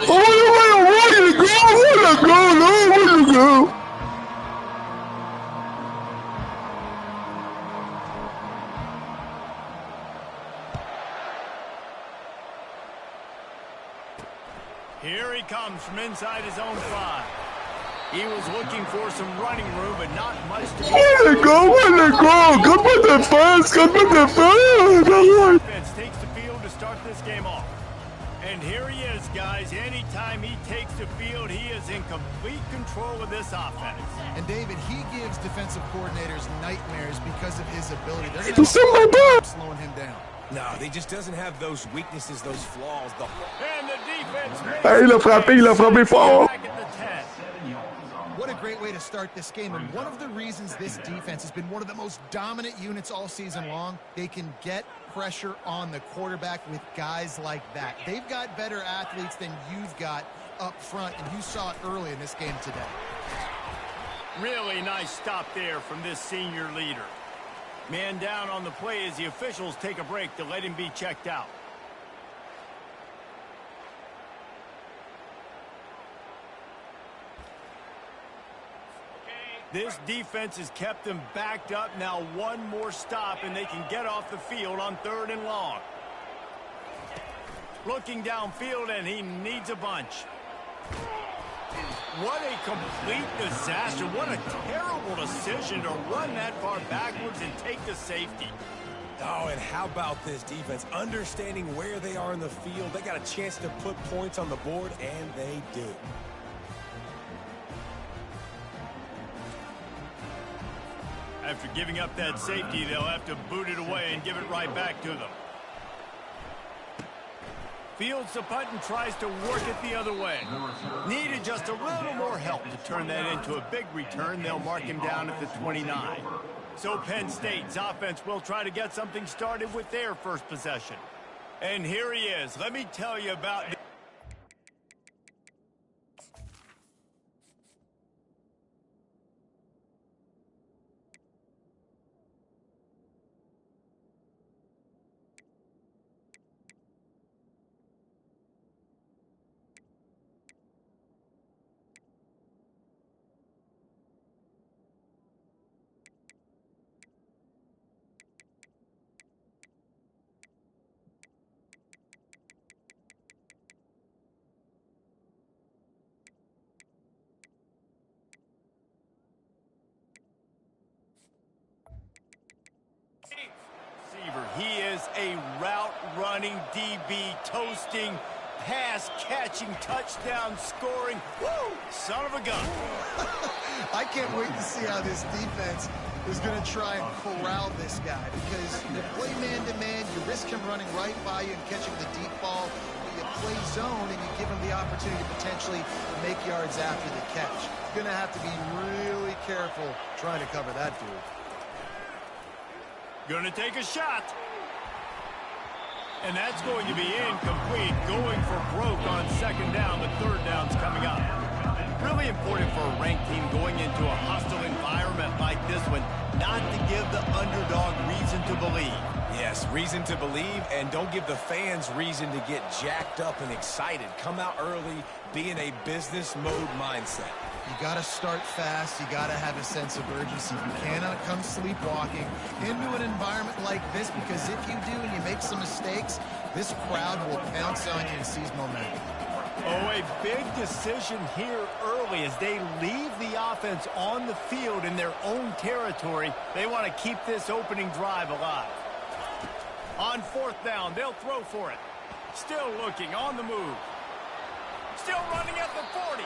Here he comes from inside his own 5. He was looking for some running room, but not much to do. Way to go! Good with the defense! Defense takes the field to start this game off. And here he is, guys. Anytime he takes the field, he is in complete control of this offense. And David, he gives defensive coordinators nightmares because of his ability. They're going to have slowing him down. No, he just doesn't have those weaknesses, those flaws. And the defense il a frappé fort. What a great way to start this game. And one of the reasons this defense has been one of the most dominant units all season long, they can get pressure on the quarterback with guys like that. They've got better athletes than you've got up front, and you saw it early in this game today. Really nice stop there from this senior leader. Man down on the play as the officials take a break to let him be checked out. This defense has kept them backed up. Now one more stop and they can get off the field on 3rd and long. Looking downfield and he needs a bunch. What a complete disaster. What a terrible decision to run that far backwards and take the safety. Oh, and how about this defense? Understanding where they are in the field. They got a chance to put points on the board, and they do. After giving up that safety, they'll have to boot it away and give it right back to them. Fields the punt and tries to work it the other way. Needed just a little more help to turn that into a big return. They'll mark him down at the 29. So Penn State's offense will try to get something started with their first possession. And here he is. Let me tell you about... He is a route-running DB, toasting, pass-catching, touchdown-scoring. Woo! Son of a gun. I can't wait to see how this defense is going to try and corral this guy, because you play man-to-man, you risk him running right by you and catching the deep ball. You play zone, and you give him the opportunity to potentially make yards after the catch. You're going to have to be really careful trying to cover that dude. Gonna take a shot. And that's going to be incomplete. Going for broke on 2nd down. The 3rd down's coming up. Really important for a ranked team going into a hostile environment like this one, not to give the underdog reason to believe. Yes, reason to believe, and don't give the fans reason to get jacked up and excited. Come out early, be in a business mode mindset. You got to start fast. You got to have a sense of urgency. You cannot come sleepwalking into an environment like this, because if you do and you make some mistakes, this crowd will pounce on you and seize momentum. Oh, a big decision here early as they leave the offense on the field in their own territory. They want to keep this opening drive alive. On 4th down, they'll throw for it. Still looking, on the move. Still running at the 40.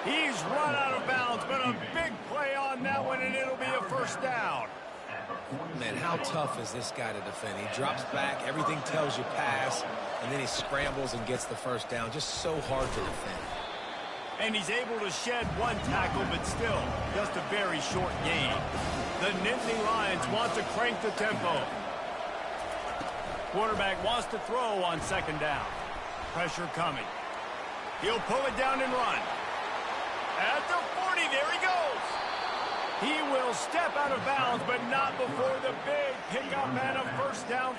He's run out of bounds, but a big play on that one, and it'll be a 1st down. Man, how tough is this guy to defend? He drops back, everything tells you pass, and then he scrambles and gets the 1st down. Just so hard to defend. And he's able to shed one tackle, but still, just a very short gain. The Nittany Lions want to crank the tempo. Quarterback wants to throw on 2nd down. Pressure coming. He'll pull it down and run. At the 40, there he goes. He will step out of bounds, but not before the big pickup and a 1st down.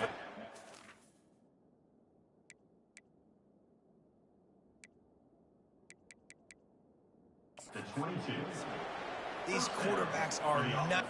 These quarterbacks are not...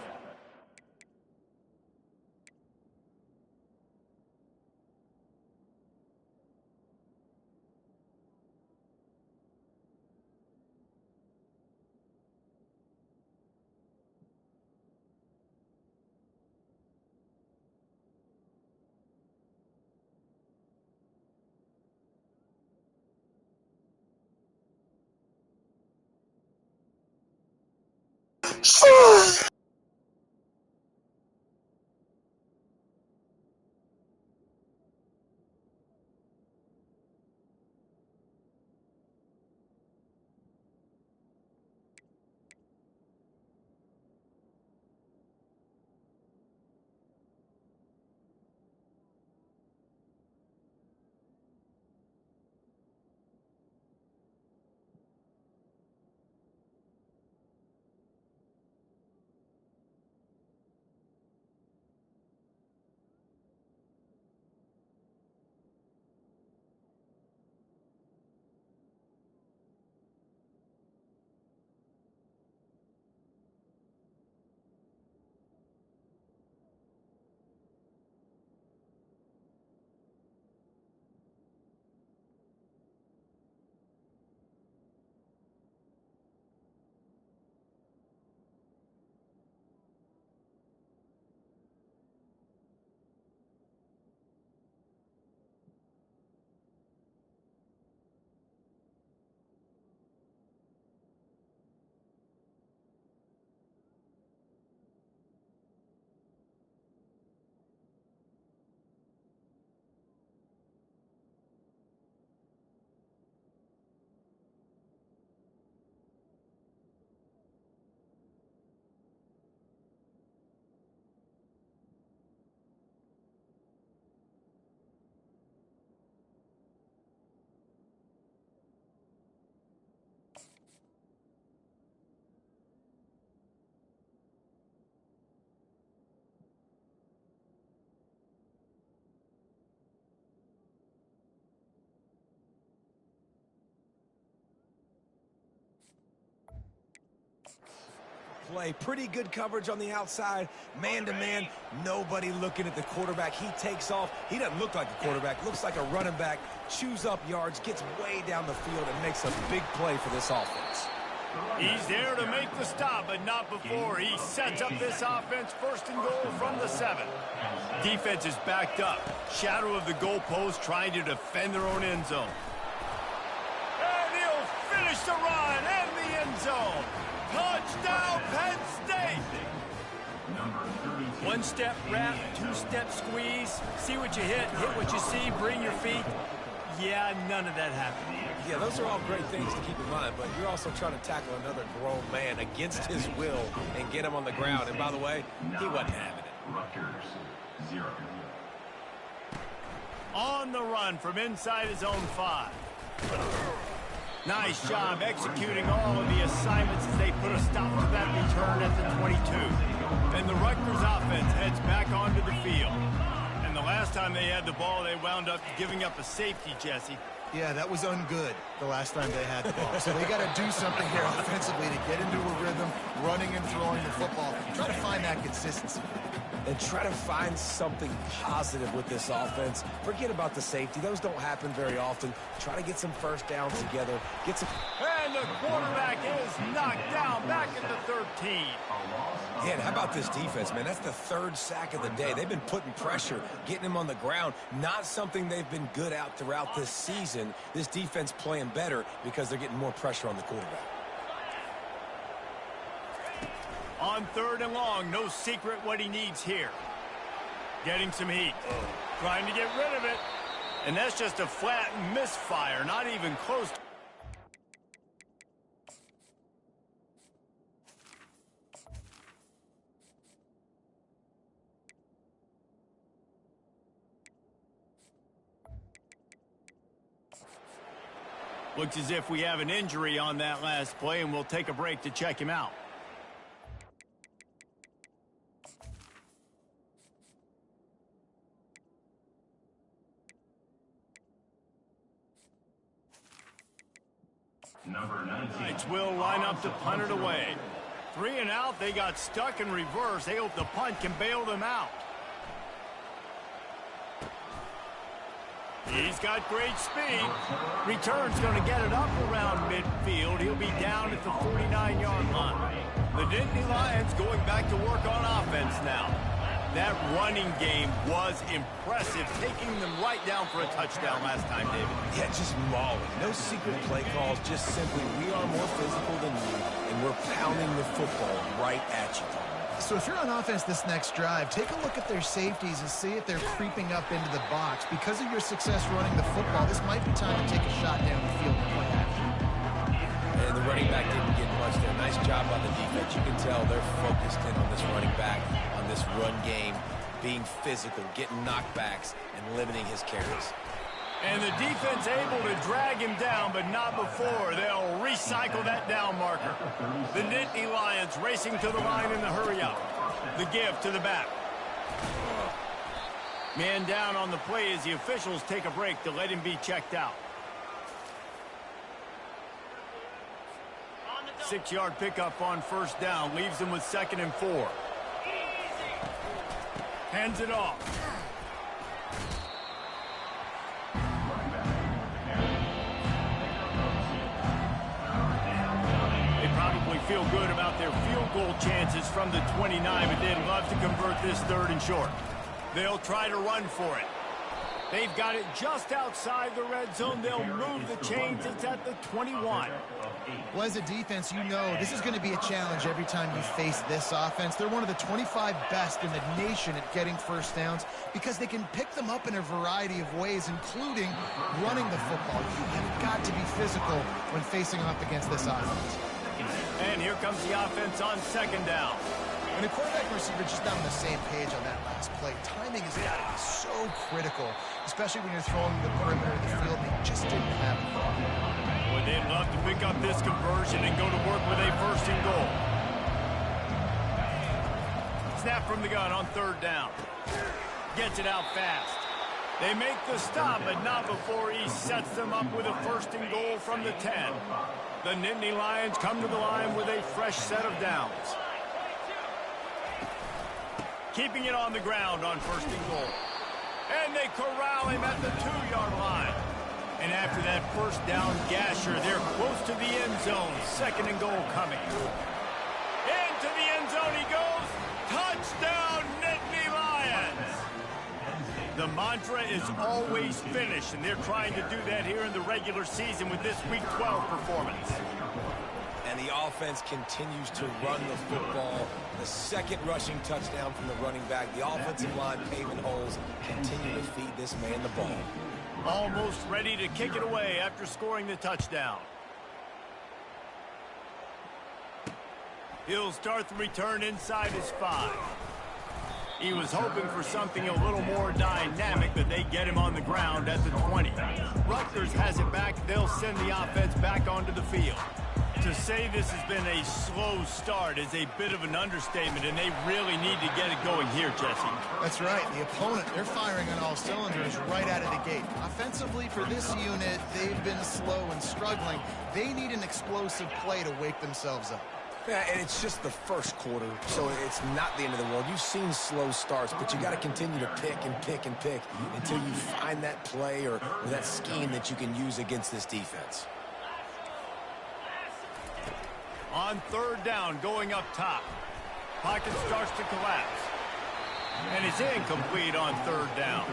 Play. Pretty good coverage on the outside. Man-to-man, nobody looking at the quarterback. He takes off. He doesn't look like a quarterback. Looks like a running back. Chews up yards, gets way down the field, and makes a big play for this offense. He's there to make the stop, but not before. He sets up this offense first and goal from the 7. Defense is backed up. Shadow of the goalpost trying to defend their own end zone. And he'll finish the run in the end zone. Touchdown, Penn State! One-step wrap, two-step squeeze. See what you hit what you see, bring your feet. Yeah, none of that happened. Yeah, those are all great things to keep in mind, but you're also trying to tackle another grown man against his will and get him on the ground. And by the way, he wasn't having it. Rutgers, 0. On the run from inside his own 5. Nice job executing all of the assignments as they put a stop to that return at the 22. And the Rutgers offense heads back onto the field. And the last time they had the ball, they wound up giving up a safety, Jesse. Yeah, that was ungood the last time they had the ball. So they got to do something here offensively to get into a rhythm, running and throwing the football. Try to find that consistency. And try to find something positive with this offense. Forget about the safety. Those don't happen very often. Try to get some first downs together. Get some... And the quarterback is knocked down back at the 13. Yeah, and how about this defense, man? That's the 3rd sack of the day. They've been putting pressure, getting him on the ground. Not something they've been good at throughout this season. This defense playing better because they're getting more pressure on the quarterback. On 3rd and long, no secret what he needs here. Getting some heat. Trying to get rid of it. And that's just a flat misfire, not even close. Looks as if we have an injury on that last play, and we'll take a break to check him out. Knights will line up to punt it away. 3 and out. They got stuck in reverse. They hope the punt can bail them out. He's got great speed. Return's going to get it up around midfield. He'll be down at the 49-yard line. The Nittany Lions going back to work on offense now. That running game was impressive, taking them right down for a touchdown last time, David. Yeah, just mauling. No secret play calls, just simply we are more physical than you, and we're pounding the football right at you. So if you're on offense this next drive, take a look at their safeties and see if they're creeping up into the box. Because of your success running the football, this might be time to take a shot down the field and play action. And the running back didn't get much there. Nice job on the defense. You can tell they're focused in on this running back, on this run game, being physical, getting knockbacks, and limiting his carries. And the defense able to drag him down, but not before. They'll recycle that down marker. The Nittany Lions racing to the line in the hurry-up. The give to the back. Man down on the play as the officials take a break to let him be checked out. 6-yard pickup on first down. Leaves them with 2nd and 4. Hands it off. Feel good about their field goal chances from the 29, but they'd love to convert this 3rd and short. They'll try to run for it. They've got it just outside the red zone. They'll move the chains. It's at the 21. Well, as a defense, you know this is going to be a challenge every time you face this offense. They're one of the 25 best in the nation at getting first downs because they can pick them up in a variety of ways, including running the football. You have got to be physical when facing off against this offense. And here comes the offense on 2nd down. When a quarterback and receiver just not on the same page on that last play, timing has got to be so critical, especially when you're throwing the perimeter of the field and they just didn't have it. Well, they'd love to pick up this conversion and go to work with a 1st and goal. Snap from the gun on 3rd down. Gets it out fast. They make the stop, but not before he sets them up with a 1st and goal from the 10. The Nittany Lions come to the line with a fresh set of downs. Keeping it on the ground on 1st and goal. And they corral him at the 2-yard line. And after that 1st down gasher, they're close to the end zone. 2nd and goal coming. Into the end zone he goes. Touchdown, Nittany Lions! The mantra is always finish, and they're trying to do that here in the regular season with this Week 12 performance. And the offense continues to run the football. The 2nd rushing touchdown from the running back. The offensive line paving holes. Continue to feed this man the ball. Almost ready to kick it away after scoring the touchdown. He'll start the return inside his 5. He was hoping for something a little more dynamic, but they get him on the ground at the 20. Rutgers has it back. They'll send the offense back onto the field. To say this has been a slow start is a bit of an understatement, and they really need to get it going here, Jesse. That's right. The opponent, they're firing on all cylinders right out of the gate. Offensively, for this unit, they've been slow and struggling. They need an explosive play to wake themselves up. Yeah, and it's just the 1st quarter, so it's not the end of the world. You've seen slow starts, but you got to continue to pick and pick and pick until you find that play or that scheme that you can use against this defense. On 3rd down, going up top. Pocket starts to collapse. And it's incomplete on 3rd down.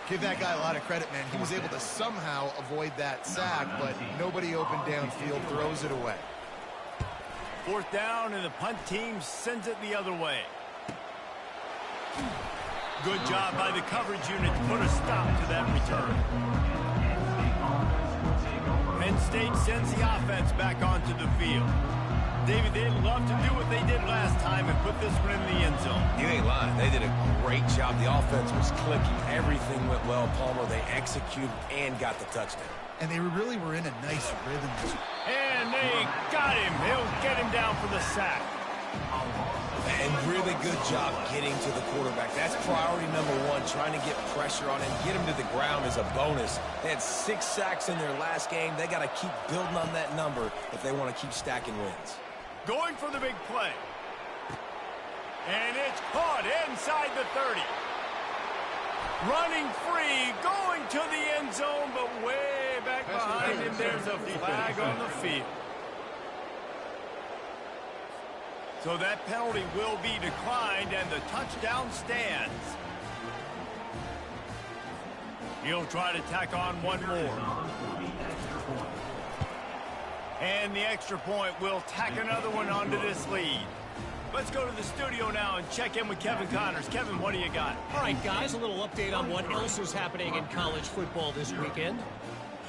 Give that guy a lot of credit, man. He was able to somehow avoid that sack, but nobody open downfield, throws it away. 4th down, and the punt team sends it the other way. Good job by the coverage unit to put a stop to that return. Penn State sends the offense back onto the field. David, they'd love to do what they did last time and put this one in the end zone. You ain't lying. They did a great job. The offense was clicking. Everything went well, Palmer. They executed and got the touchdown. And they really were in a nice rhythm. And they got him. He'll get him down for the sack. And really good job getting to the quarterback. That's priority number one, trying to get pressure on him. Get him to the ground is a bonus. They had 6 sacks in their last game. They got to keep building on that number if they want to keep stacking wins. Going for the big play. And it's caught inside the 30. Running free, going to the end zone, but way back behind him, there's a flag on the field. So that penalty will be declined, and the touchdown stands. He'll try to tack on one more. And the extra point will tack another one onto this lead. Let's go to the studio now and check in with Kevin Connors. Kevin, what do you got? All right, guys, a little update on what else is happening in college football this weekend.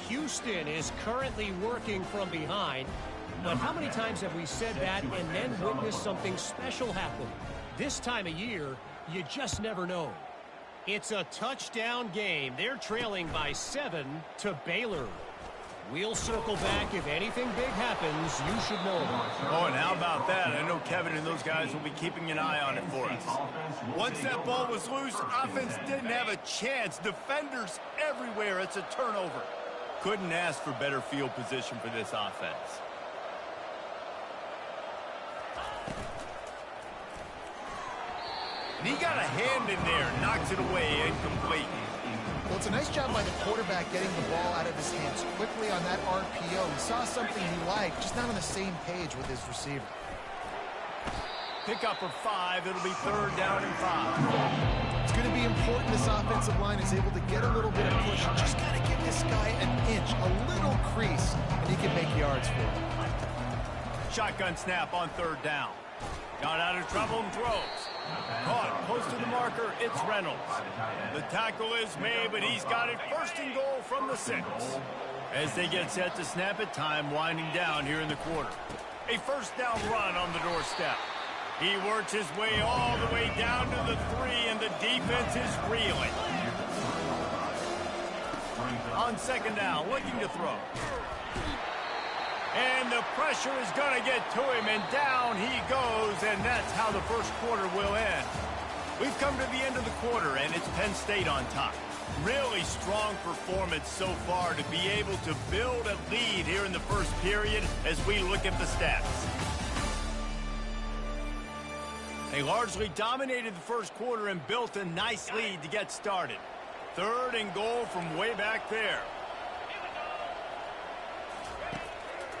Houston is currently working from behind. But how many times have we said that and then witnessed something special happen? This time of year, you just never know. It's a touchdown game. They're trailing by 7 to Baylor. We'll circle back if anything big happens. You should know about it. Oh, and how about that? I know Kevin and those guys will be keeping an eye on it for us. Once that ball was loose, offense didn't have a chance. Defenders everywhere. It's a turnover. Couldn't ask for better field position for this offense. And he got a hand in there, knocks it away, incomplete. Well, it's a nice job by the quarterback getting the ball out of his hands quickly on that RPO. He saw something he liked, just not on the same page with his receiver. Pick up for 5. It'll be 3rd down and 5. It's going to be important this offensive line is able to get a little bit of push. Just got to give this guy an inch, a little crease, and he can make yards for it. Shotgun snap on 3rd down. Got out of trouble and throws. Caught close to the marker. It's Reynolds. The tackle is made, but he's got it 1st and goal from the 6. As they get set to snap it, time winding down here in the quarter. A 1st down run on the doorstep. He works his way all the way down to the 3, and the defense is reeling. On 2nd down, looking to throw. And the pressure is going to get to him, and down he goes, and that's how the 1st quarter will end. We've come to the end of the quarter, and it's Penn State on top. Really strong performance so far to be able to build a lead here in the 1st period as we look at the stats. They largely dominated the 1st quarter and built a nice lead to get started. 3rd and goal from way back there.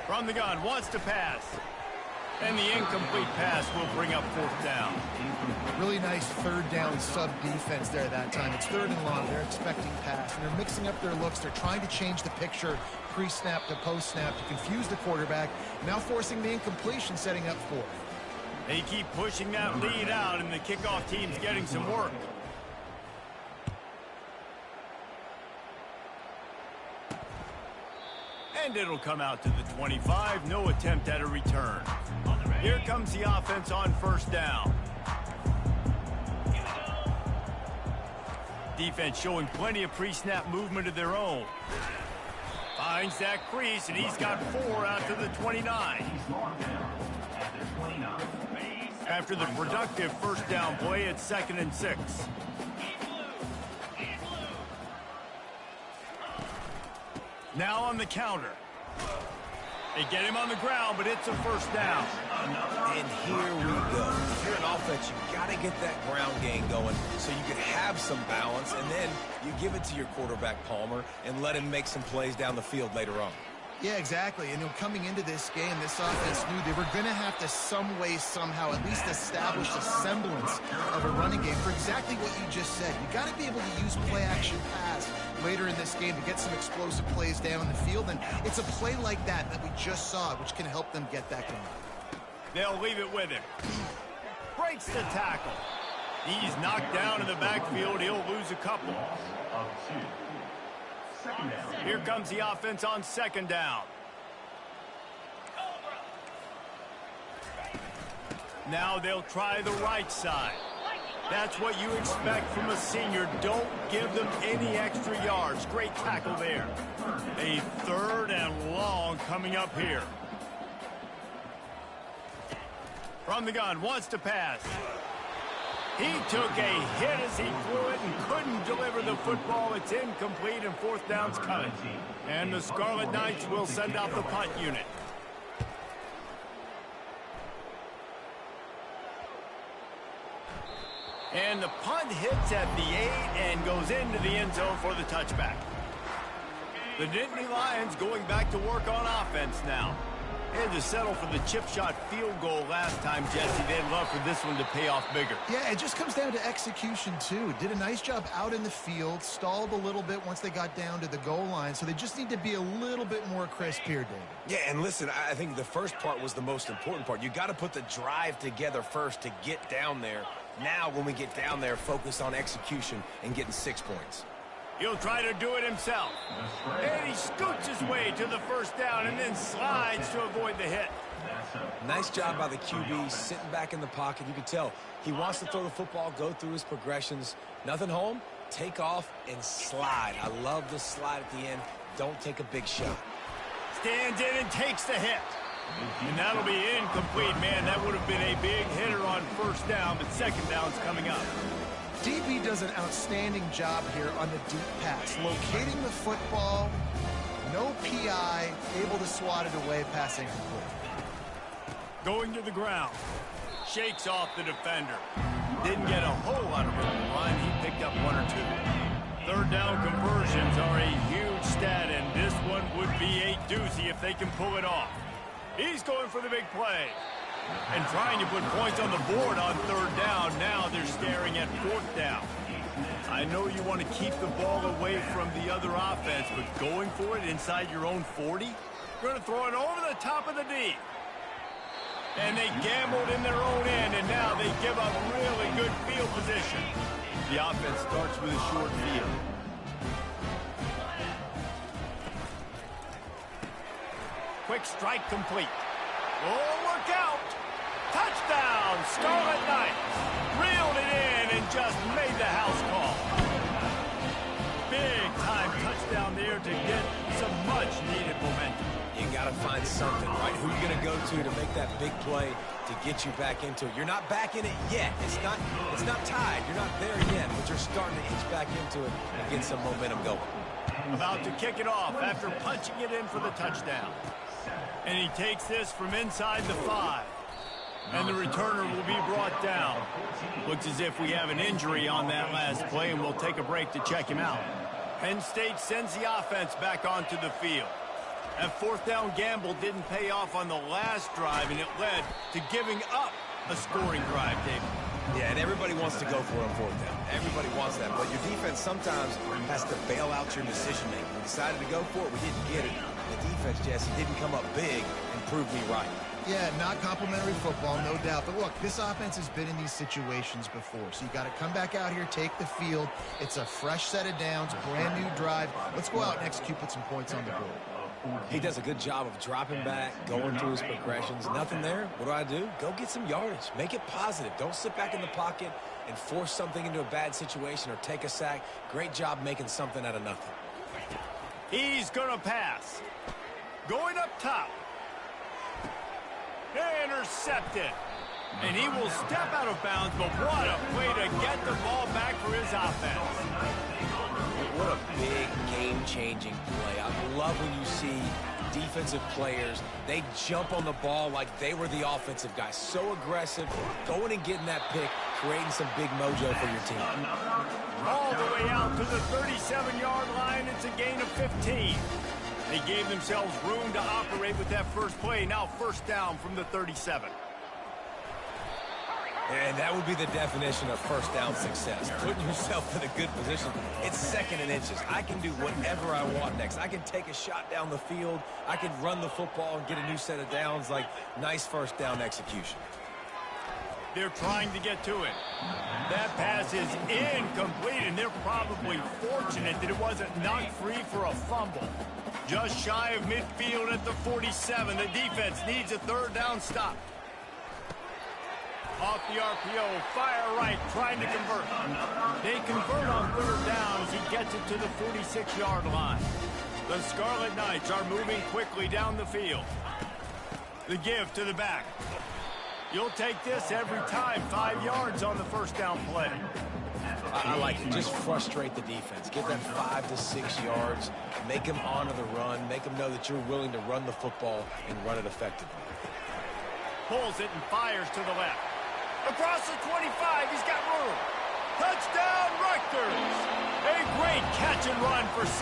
From the gun, wants to pass. And the incomplete pass will bring up 4th down. Really nice 3rd down sub-defense there that time. It's 3rd and long. They're expecting pass, and they're mixing up their looks. They're trying to change the picture pre-snap to post-snap to confuse the quarterback, now forcing the incompletion, setting up 4th. They keep pushing that lead out, and the kickoff team's getting some work. And it'll come out to the 25. No attempt at a return. Here comes the offense on 1st down. Defense showing plenty of pre-snap movement of their own. Finds that crease, and he's got 4 out to the 29. After the productive 1st down play, it's 2nd and 6. Now on the counter. They get him on the ground, but it's a 1st down. And here we go. If you're an offense, you've got to get that ground game going so you can have some balance, and then you give it to your quarterback, Palmer, and let him make some plays down the field later on. Yeah, exactly. And coming into this game, this offense knew they were going to have to some way, somehow, at least establish a semblance of a running game for exactly what you just said. You got to be able to use play-action pass later in this game to get some explosive plays down the field. And it's a play like that we just saw, which can help them get that going. They'll leave it with him. Breaks the tackle. He's knocked down in the backfield. He'll lose a couple. Here comes the offense on 2nd down. Now they'll try the right side. That's what you expect from a senior. Don't give them any extra yards. Great tackle there. A 3rd and long coming up here. From the gun, wants to pass. He took a hit as he threw it and couldn't deliver the football. It's incomplete and fourth down's coming. And the Scarlet Knights will send out the punt unit. And the punt hits at the 8 and goes into the end zone for the touchback. The Nittany Lions going back to work on offense now. They had to settle for the chip shot field goal last time, Jesse. They'd love for this one to pay off bigger. Yeah, it just comes down to execution, too. Did a nice job out in the field, stalled a little bit once they got down to the goal line, so they just need to be a little bit more crisp here, David. Yeah, and listen, I think the first part was the most important part. You got to put the drive together first to get down there. Now, when we get down there, focus on execution and getting 6 points. He'll try to do it himself. And he scoots his way to the first down and then slides to avoid the hit. Nice job by the QB, sitting back in the pocket. You can tell he wants to throw the football, go through his progressions. Nothing home, take off and slide. I love the slide at the end. Don't take a big shot. Stands in and takes the hit. And that'll be incomplete, man. That would have been a big hitter on first down, but second down's coming up. DB does an outstanding job here on the deep pass, locating the football, no PI, able to swat it away, passing incomplete. Going to the ground, shakes off the defender. Didn't get a whole lot of room to run. He picked up 1 or 2. Third down conversions are a huge stat, and this one would be a doozy if they can pull it off. He's going for the big play. And trying to put points on the board on third down. Now they're staring at fourth down. I know you want to keep the ball away from the other offense, but going for it inside your own 40, you're going to throw it over the top of the D. And they gambled in their own end, and now they give up really good field position. The offense starts with a short field. Quick strike complete. Oh, look out! Touchdown, Scarlet Knights! Reeled it in and just made the house call. Big time touchdown there to get some much needed momentum. You got to find something, right? Who you going to go to make that big play to get you back into it? You're not back in it yet. It's not tied. You're not there yet, but you're starting to inch back into it and get some momentum going. About to kick it off after punching it in for the touchdown. And he takes this from inside the 5. And the returner will be brought down. Looks as if we have an injury on that last play, and we'll take a break to check him out. Penn State sends the offense back onto the field. That fourth down gamble didn't pay off on the last drive, and it led to giving up a scoring drive, David. Yeah, and everybody wants to go for it on fourth down. Everybody wants that, but your defense sometimes has to bail out your decision-making. We decided to go for it. We didn't get it. The defense, Jesse, didn't come up big and prove me right. Yeah, not complimentary football, no doubt. But look, this offense has been in these situations before. So you got to come back out here, take the field. It's a fresh set of downs, brand new drive. Let's go out and execute, put some points on the board. He does a good job of dropping back, going through his progressions. Nothing there. What do? Go get some yardage. Make it positive. Don't sit back in the pocket and force something into a bad situation or take a sack. Great job making something out of nothing. He's going to pass. Going up top. Intercepted. And he will step out of bounds, but what a way to get the ball back for his offense. What a big game-changing play. I love when you see defensive players, they jump on the ball like they were the offensive guys. So aggressive, going and getting that pick, creating some big mojo for your team. All the way out to the 37-yard line. It's a gain of 15. They gave themselves room to operate with that first play. Now first down from the 37. And that would be the definition of first down success. Putting yourself in a good position. It's second and inches. I can do whatever I want next. I can take a shot down the field. I can run the football and get a new set of downs. Like, nice first down execution. They're trying to get to it. That pass is incomplete, and they're probably fortunate that it wasn't knocked free for a fumble. Just shy of midfield at the 47. The defense needs a third down stop. Off the RPO, fire right, trying to convert. They convert on third down as he gets it to the 46-yard line. The Scarlet Knights are moving quickly down the field. The give to the back. You'll take this every time. 5 yards on the first down play. I like it. Just frustrate the defense. Get that 5 to 6 yards. Make them honor the run. Make them know that you're willing to run the football and run it effectively. Pulls it and fires to the left. Across the 25, he's got room. Touchdown, Rutgers. A great catch and run for 6.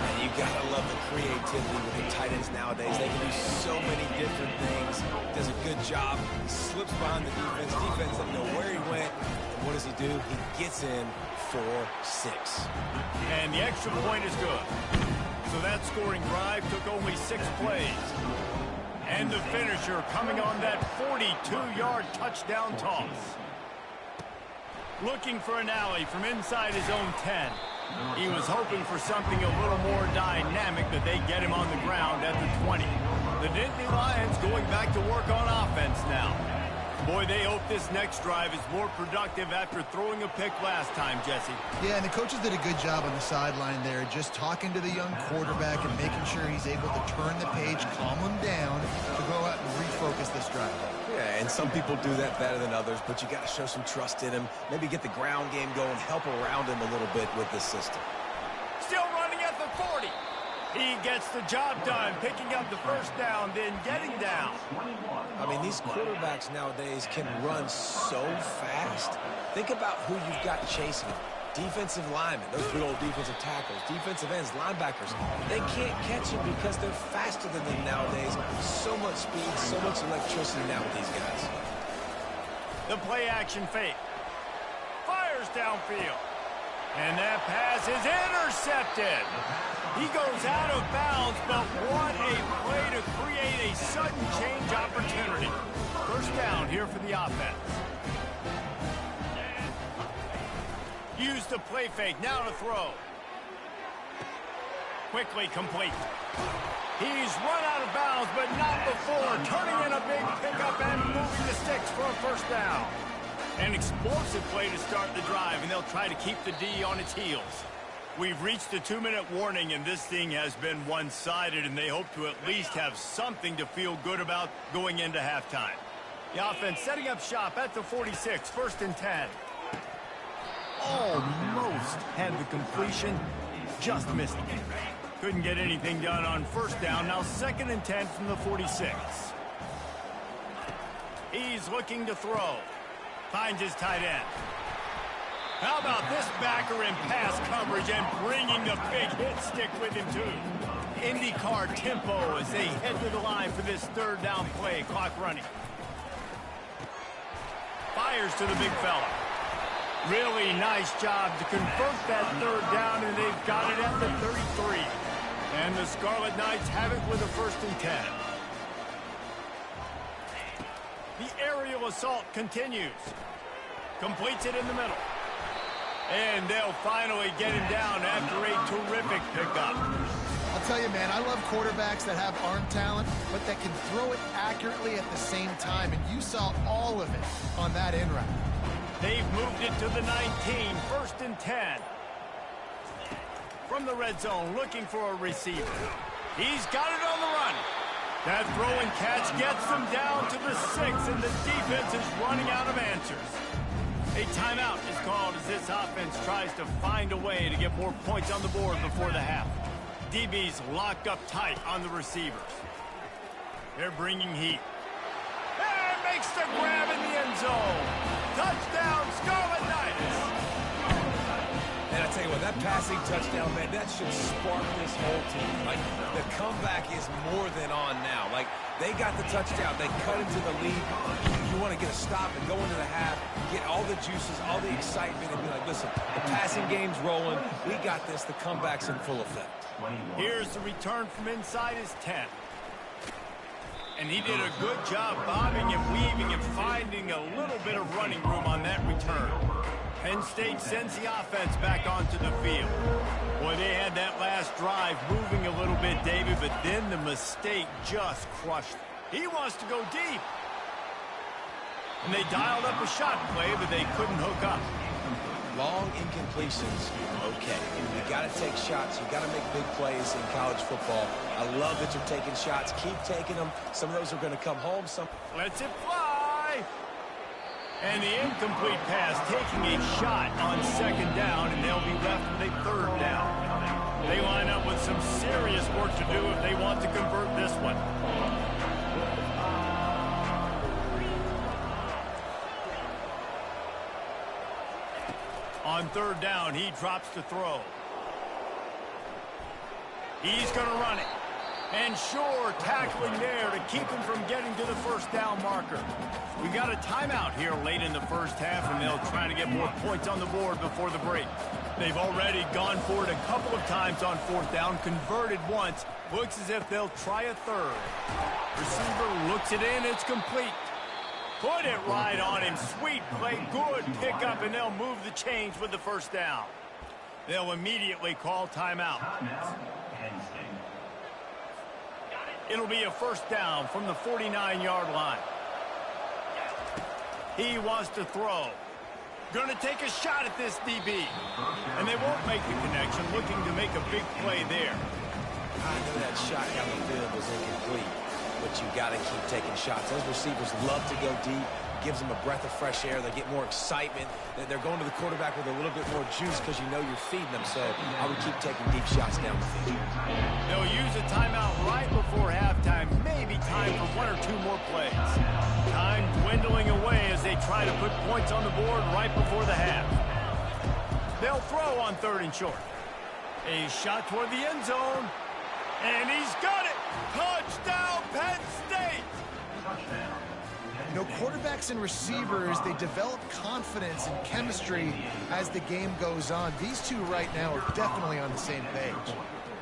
And you got to love the creativity with the tight ends nowadays. They can do so many different things. Does a good job. He slips behind the defense. Defense doesn't know where he went. And what does he do? He gets in for 6. And the extra point is good. So that scoring drive took only 6 plays. And the finisher coming on that 42-yard touchdown toss. Looking for an alley from inside his own 10. He was hoping for something a little more dynamic, but they get him on the ground at the 20. The Nittany Lions going back to work on offense now. Boy, they hope this next drive is more productive after throwing a pick last time, Jesse. Yeah, and the coaches did a good job on the sideline there, just talking to the young quarterback and making sure he's able to turn the page, calm him down, to go out and refocus this drive. Yeah, and some people do that better than others, but you got to show some trust in him. Maybe get the ground game going, help around him a little bit with this system. Still running at the 40. He gets the job done, picking up the first down, then getting down. I mean, these quarterbacks nowadays can run so fast. Think about who you've got chasing them. Defensive linemen, those big old defensive tackles, defensive ends, linebackers. They can't catch him because they're faster than them nowadays. So much speed, so much electricity now with these guys. The play action fake. Fires downfield. And that pass is intercepted. He goes out of bounds, but what a play to create a sudden change opportunity. First down here for the offense. Use the play fake, now to throw. Quickly complete. He's run out of bounds, but not before. Turning in a big pickup and moving the sticks for a first down. An explosive play to start the drive, and they'll try to keep the D on its heels. We've reached the 2-minute warning, and this thing has been one-sided, and they hope to at least have something to feel good about going into halftime. The offense setting up shop at the 46, 1st and 10. Almost had the completion, just missed it. Couldn't get anything done on first down, now 2nd and 10 from the 46. He's looking to throw. Finds his tight end. How about this backer in pass coverage and bringing the big hit stick with him, too. IndyCar tempo as they head to the line for this 3rd down play. Clock running. Fires to the big fella. Really nice job to convert that 3rd down, and they've got it at the 33. And the Scarlet Knights have it with a 1st and 10. The aerial assault continues. Completes it in the middle. And they'll finally get him down after a terrific pickup. I'll tell you, man, I love quarterbacks that have arm talent, but that can throw it accurately at the same time. And you saw all of it on that in route. They've moved it to the 19, 1st and 10. From the red zone, looking for a receiver. He's got it on the run. That throw and catch gets them down to the 6, and the defense is running out of answers. A timeout is called as this offense tries to find a way to get more points on the board before the half. DB's locked up tight on the receivers. They're bringing heat. And makes the grab in the end zone. Touchdown, Scarlet Knights. And I tell you what, that passing touchdown, man, that should spark this whole team. Like, the comeback is more than on now. Like, they got the touchdown. They cut into the lead. You want to get a stop and go into the half, get all the juices, all the excitement, and be like, listen, the passing game's rolling. We got this. The comeback's in full effect. Here's the return from inside his 10. And he did a good job bobbing and weaving and finding a little bit of running room on that return. Penn State sends the offense back onto the field. Boy, they had that last drive moving a little bit, David, but then the mistake just crushed them. He wants to go deep. And they dialed up a shot play, but they couldn't hook up. Long incompletions, okay. You got to take shots. You got to make big plays in college football. I love that you're taking shots. Keep taking them. Some of those are going to come home. Some. Lets it fly. And the incomplete pass taking a shot on second down, and they'll be left with a third down. They line up with some serious work to do if they want to convert this one. On third down, he drops to throw. He's going to run it. And sure, tackling there to keep him from getting to the first down marker. We got a timeout here late in the first half, and they'll try to get more points on the board before the break. They've already gone for it a couple of times on fourth down, converted once. Looks as if they'll try a third. Receiver looks it in, it's complete. Put it right on him. Sweet play, good pickup, and they'll move the chains with the first down. They'll immediately call timeout. It'll be a first down from the 49-yard line. He wants to throw. Going to take a shot at this DB. And they won't make the connection, looking to make a big play there. I know that shot down the field was incomplete, but you got to keep taking shots. Those receivers love to go deep. Gives them a breath of fresh air. They get more excitement. They're going to the quarterback with a little bit more juice because you know you're feeding them. So I would keep taking deep shots down the field. They'll use a timeout right before halftime. Maybe time for one or two more plays. Time dwindling away as they try to put points on the board right before the half. They'll throw on third and short. A shot toward the end zone. And he's got it. Touchdown, Penn State. Touchdown. You know, quarterbacks and receivers, they develop confidence and chemistry as the game goes on. These two right now are definitely on the same page.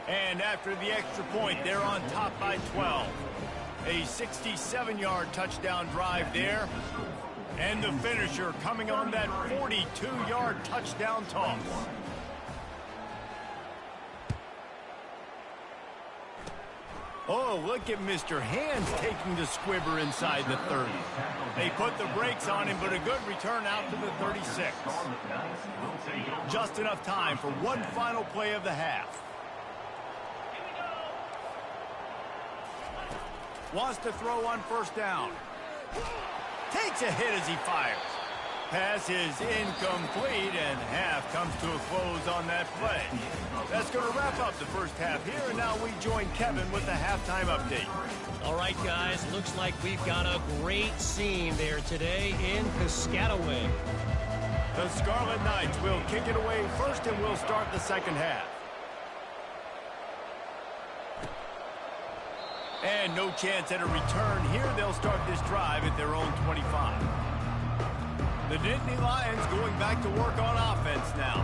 And after the extra point, they're on top by 12. A 67-yard touchdown drive there. And the finisher coming on that 42-yard touchdown toss. Oh, look at Mr. Hands taking the squibber inside the 30. They put the brakes on him, but a good return out to the 36. Just enough time for one final play of the half. Wants to throw on first down. Takes a hit as he fires. Pass is incomplete, and half comes to a close on that play. That's going to wrap up the first half here, and now we join Kevin with the halftime update. All right, guys, looks like we've got a great scene there today in Piscataway. The Scarlet Knights will kick it away first, and we'll start the second half. And no chance at a return here. They'll start this drive at their own 25. The Nittany Lions going back to work on offense now.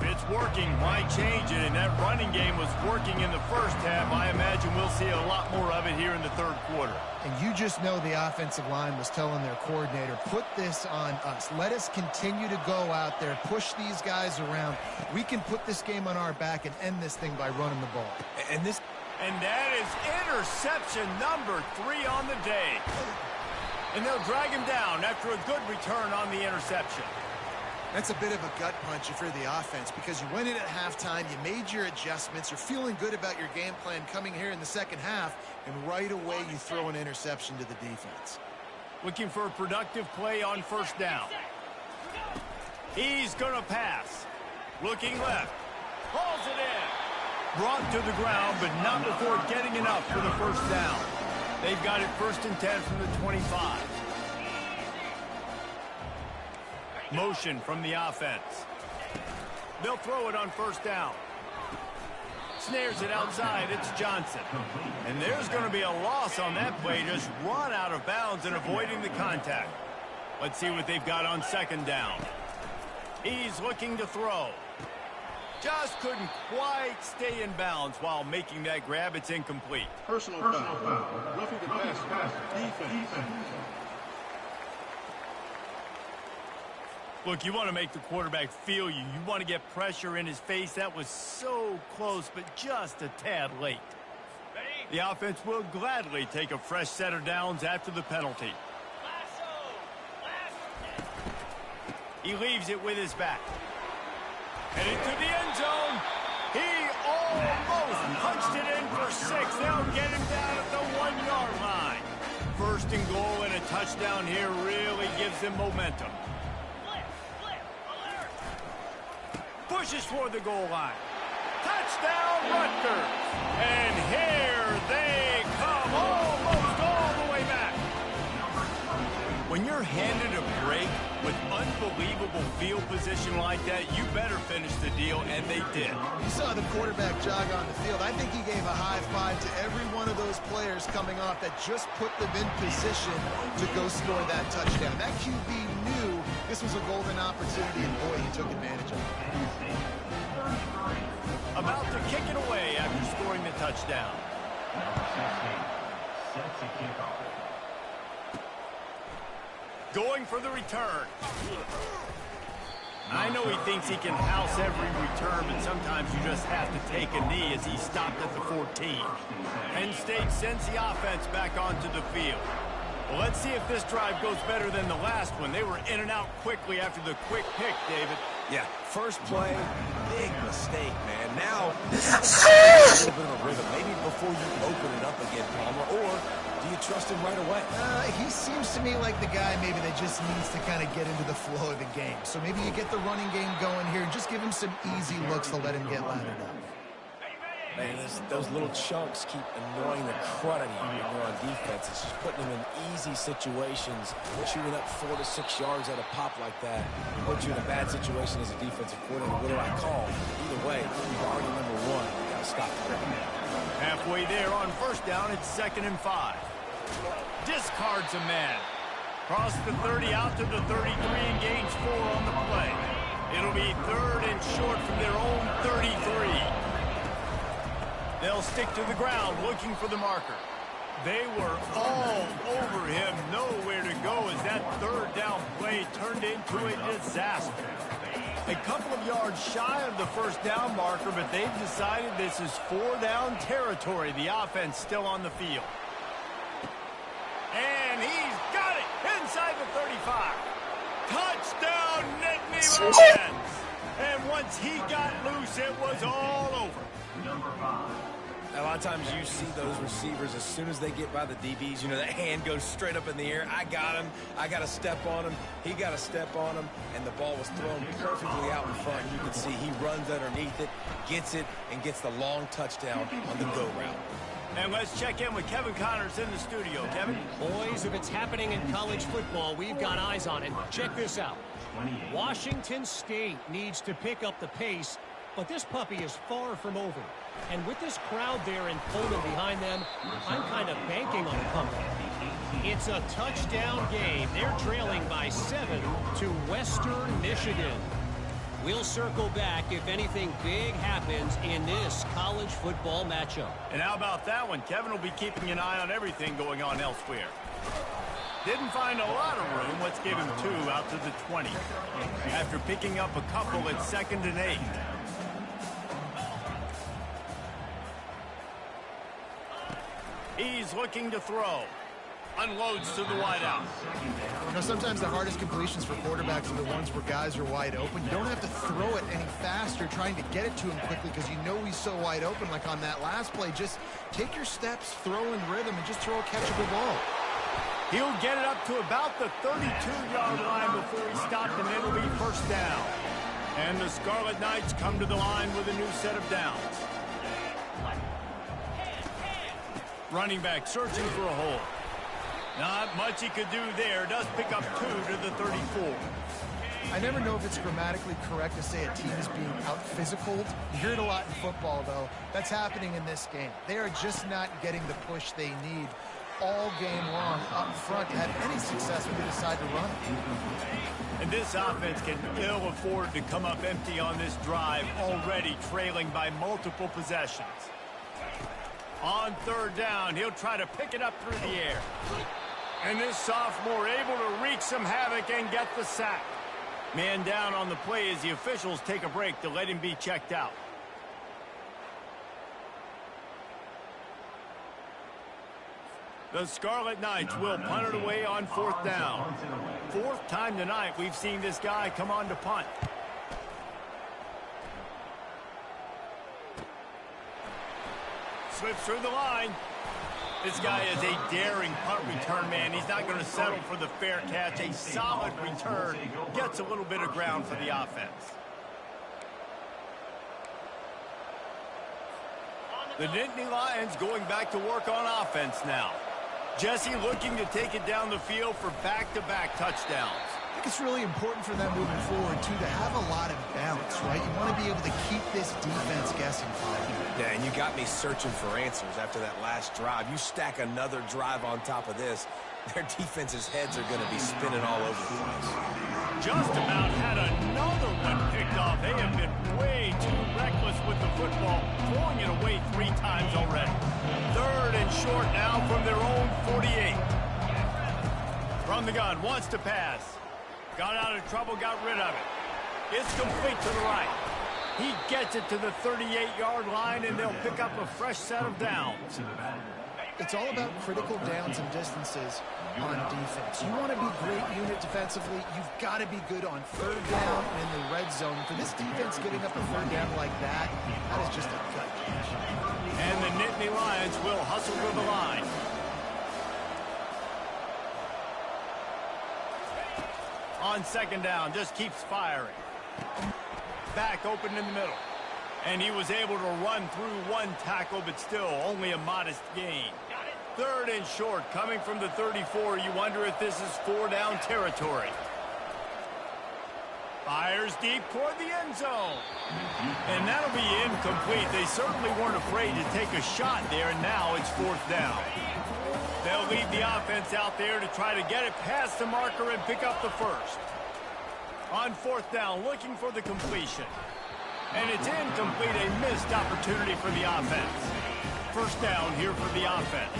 If it's working, why change it? And that running game was working in the first half. I imagine we'll see a lot more of it here in the third quarter. And you just know the offensive line was telling their coordinator, put this on us. Let us continue to go out there, push these guys around. We can put this game on our back and end this thing by running the ball. And that is interception number 3 on the day. And they'll drag him down after a good return on the interception. That's a bit of a gut punch for the offense because you went in at halftime, you made your adjustments, you're feeling good about your game plan coming here in the second half, and right away you throw an interception to the defense. Looking for a productive play on first down. He's going to pass. Looking left. Hauls it in. Brought to the ground, but not before getting enough for the first down. They've got it 1st and 10 from the 25. Motion from the offense. They'll throw it on first down. Snares it outside. It's Johnson. And there's going to be a loss on that play. Just run out of bounds and avoiding the contact. Let's see what they've got on second down. He's looking to throw. Just couldn't quite stay in bounds while making that grab. It's incomplete. Personal foul. Roughing the pass. Defense. Look, you want to make the quarterback feel you. You want to get pressure in his face. That was so close, but just a tad late. The offense will gladly take a fresh set of downs after the penalty. He leaves it with his back. Headed to the end zone. He almost punched it in for 6. They'll get him down at the 1-yard line. First and goal and a touchdown here really gives them momentum. Pushes toward the goal line. Touchdown, Rutgers. And here they come, almost all the way back. When you're handed a break with unbelievable field position like that, you better finish the deal, and they did. You saw the quarterback jog on the field. I think he gave a high five to every one of those players coming off that just put them in position to go score that touchdown. That QB knew this was a golden opportunity, and boy, he took advantage of it. About to kick it away after scoring the touchdown. Going for the return. I know he thinks he can house every return, but sometimes you just have to take a knee as he stopped at the 14. Penn State sends the offense back onto the field. Well, let's see if this drive goes better than the last one. They were in and out quickly after the quick pick, David. Yeah, first play, big mistake, man. Now, a little bit of a rhythm. Maybe before you open it up again, Palmer, or do you trust him right away? He seems to me like the guy maybe that just needs to kind of get into the flow of the game. So maybe you get the running game going here and just give him some easy looks to let him get lathered up. Man, those little chunks keep annoying the crud out of you when you're on defense. It's just putting them in easy situations, shooting up 4 to 6 yards at a pop like that. It puts you in a bad situation as a defensive coordinator. What do I call? Either way, priority number one, you got to stop the run. Halfway there on first down, it's 2nd and 5. Discards a man. Cross the 30 out to the 33 and gains 4 on the play. It'll be 3rd and short from their own 33. They'll stick to the ground looking for the marker. They were all over him, nowhere to go as that 3rd down play turned into a disaster. A couple of yards shy of the 1st down marker, but they've decided this is 4-down territory. The offense still on the field. And he's got it inside the 35. Touchdown, Nittany Lions. And once he got loose, it was all over. A lot of times you see those receivers, as soon as they get by the DBs, you know, that hand goes straight up in the air. I got him. I got to step on him. He got to step on him. And the ball was thrown perfectly out in front. You can see he runs underneath it, and gets the long touchdown on the go route. And let's check in with Kevin Connors in the studio. Kevin? Boys, if it's happening in college football, we've got eyes on it. Check this out. Washington State needs to pick up the pace, but this puppy is far from over. And with this crowd there in Pullman behind them, I'm kind of banking on a comeback. It's a touchdown game. They're trailing by 7 to Western Michigan. We'll circle back if anything big happens in this college football matchup. And how about that one? Kevin will be keeping an eye on everything going on elsewhere. Didn't find a lot of room. Let's give him 2 out to the 20. After picking up a couple at 2nd and 8. He's looking to throw. Unloads to the wideout. You know, sometimes the hardest completions for quarterbacks are the ones where guys are wide open. You don't have to throw it any faster trying to get it to him quickly because you know he's so wide open. Like on that last play, just take your steps, throw in rhythm, and just throw a catchable ball. He'll get it up to about the 32-yard line before he stopped, and it'll be 1st down. And the Scarlet Knights come to the line with a new set of downs. Running back searching for a hole. Not much he could do there. Does pick up 2 to the 34. I never know if it's grammatically correct to say a team is being out-physicaled. You hear it a lot in football, though. That's happening in this game. They are just not getting the push they need all game long up front to have any success when they decide to run. And this offense can ill afford to come up empty on this drive, already trailing by multiple possessions. On 3rd down, he'll try to pick it up through the air. And this sophomore able to wreak some havoc and get the sack. Man down on the play as the officials take a break to let him be checked out. The Scarlet Knights will punt it away on 4th down. 4th time tonight we've seen this guy come on to punt. Slips through the line. This guy is a daring punt return man. He's not going to settle for the fair catch. A solid return. Gets a little bit of ground for the offense. The Nittany Lions going back to work on offense now. Jesse looking to take it down the field for back-to-back touchdowns. I think it's really important for them moving forward, too, to have a lot of bounce, right? You want to be able to keep this defense guessing. Yeah, and you got me searching for answers after that last drive. You stack another drive on top of this, their defense's heads are going to be spinning all over the place. Just about had another one picked off. They have been way too reckless with the football, throwing it away 3 times already. 3rd and short now from their own 48. From the gun, wants to pass. Got out of trouble, got rid of it. It's complete to the right. He gets it to the 38-yard line, and they'll pick up a fresh set of downs. It's all about critical downs and distances on defense. You want to be great unit defensively. You've got to be good on 3rd down and in the red zone. For this defense getting up a 3rd down like that, that is just a gut punch. And the Nittany Lions will hustle to the line. On 2nd down, just keeps firing. Back open in the middle. And he was able to run through 1 tackle, but still only a modest gain. 3rd and short, coming from the 34. You wonder if this is 4-down territory. Fires deep toward the end zone. And that'll be incomplete. They certainly weren't afraid to take a shot there, and now it's 4th down. They'll leave the offense out there to try to get it past the marker and pick up the first. On 4th down, looking for the completion. And it's incomplete, a missed opportunity for the offense. 1st down here for the offense.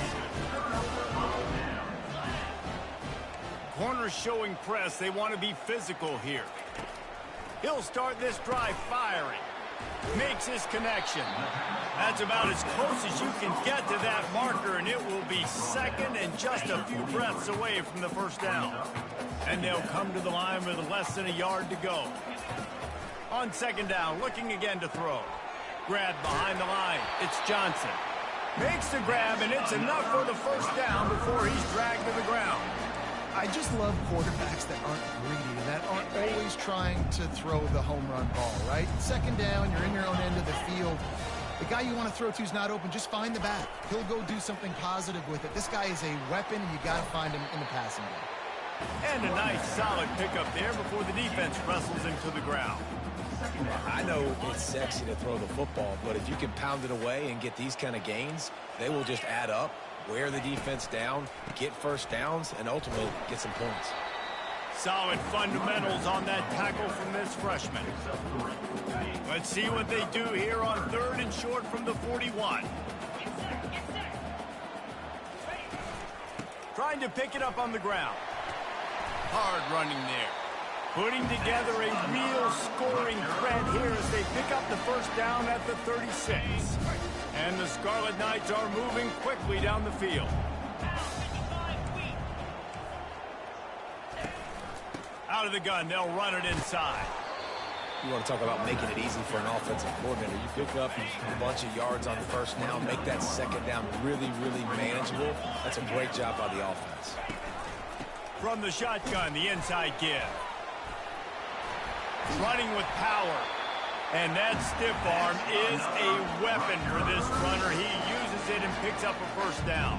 Corners showing press. They want to be physical here. He'll start this drive firing. Makes his connection. That's about as close as you can get to that marker, and it will be 2nd and just a few breaths away from the 1st down. And they'll come to the line with less than a yard to go. On 2nd down, looking again to throw. Grab behind the line. It's Johnson. Makes the grab, and it's enough for the 1st down before he's dragged to the ground. I just love quarterbacks that aren't greedy, that aren't always trying to throw the home run ball, right? 2nd down, you're in your own end of the field. The guy you want to throw to is not open. Just find the back. He'll go do something positive with it. This guy is a weapon, and you got to find him in the passing game. And a nice, solid pickup there before the defense wrestles him to the ground. I know it's sexy to throw the football, but if you can pound it away and get these kind of gains, they will just add up, wear the defense down, get 1st downs, and ultimately get some points. Solid fundamentals on that tackle from this freshman. Let's see what they do here on 3rd and short from the 41. Trying to pick it up on the ground. Hard running there. Putting together a real scoring threat here as they pick up the 1st down at the 36. And the Scarlet Knights are moving quickly down the field. Out of the gun, they'll run it inside. You want to talk about making it easy for an offensive coordinator. You pick up a bunch of yards on 1st down, make that 2nd down really, really manageable. That's a great job by the offense. From the shotgun, the inside give. Running with power. And that stiff arm is a weapon for this runner. He uses it and picks up a 1st down.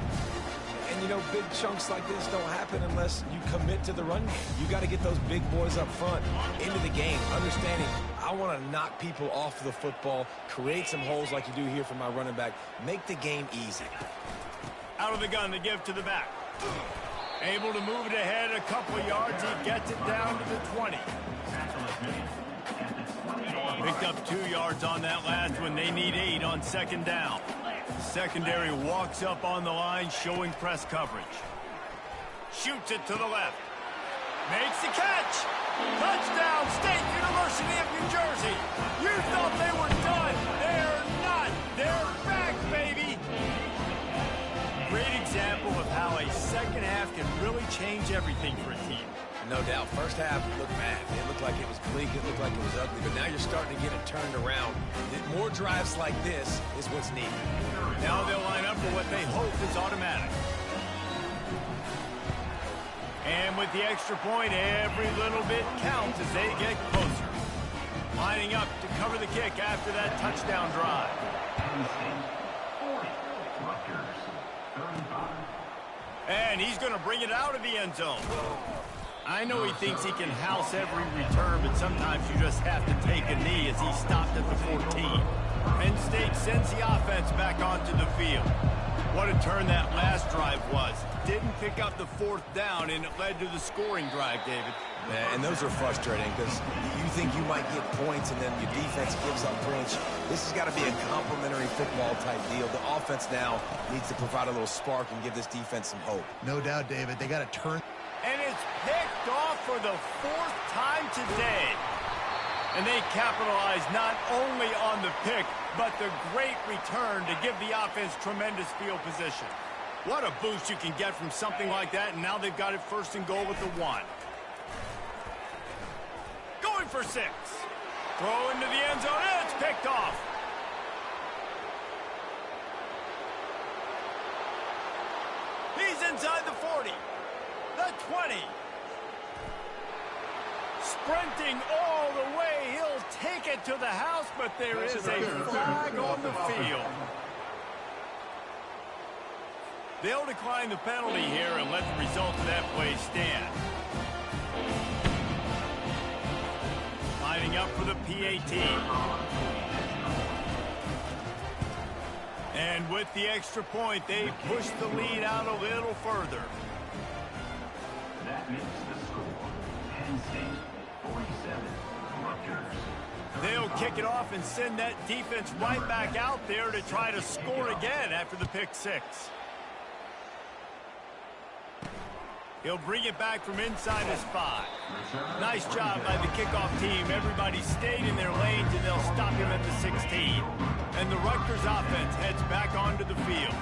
And, you know, big chunks like this don't happen unless you commit to the run game. You got to get those big boys up front into the game, understanding I want to knock people off the football, create some holes like you do here for my running back, make the game easy. Out of the gun, the give to the back. Able to move it ahead a couple of yards. He gets it down to the 20. Picked up 2 yards on that last one. They need 8 on 2nd down. Secondary walks up on the line, showing press coverage. Shoots it to the left. Makes the catch. Touchdown, State University of New Jersey. You thought they were done. They're not. They're back, baby. Great example of how a 2nd half can really change everything for a team. No doubt. First half, it looked bad. It looked like it was bleak. It looked like it was ugly. But now you're starting to get it turned around. More drives like this is what's needed. Now they'll line up for what they hope is automatic. And with the extra point, every little bit counts as they get closer. Lining up to cover the kick after that touchdown drive. And he's going to bring it out of the end zone. I know he thinks he can house every return, but sometimes you just have to take a knee as he stopped at the 14. Penn State sends the offense back onto the field. What a turn that last drive was. Didn't pick up the fourth down, and it led to the scoring drive, David. Yeah, and those are frustrating because you think you might get points and then your defense gives up points. This has got to be a complimentary football type deal. The offense now needs to provide a little spark and give this defense some hope. No doubt, David. They got to turn. And it's picked off for the fourth time today. And they capitalize not only on the pick, but the great return to give the offense tremendous field position. What a boost you can get from something like that, and now they've got it first and goal with the 1. Going for 6. Throw into the end zone, and it's picked off. He's inside the 40, the 20. Sprinting all the way, he'll take it to the house, but there is a flag on the field. They'll decline the penalty here and let the result of that play stand. Lining up for the PAT. And with the extra point, they push the lead out a little further. That makes the score Penn State 47, Rutgers. They'll kick it off and send that defense right back out there to try to score again after the pick 6. He'll bring it back from inside his 5. Nice job by the kickoff team. Everybody stayed in their lanes, and they'll stop him at the 16. And the Rutgers offense heads back onto the field.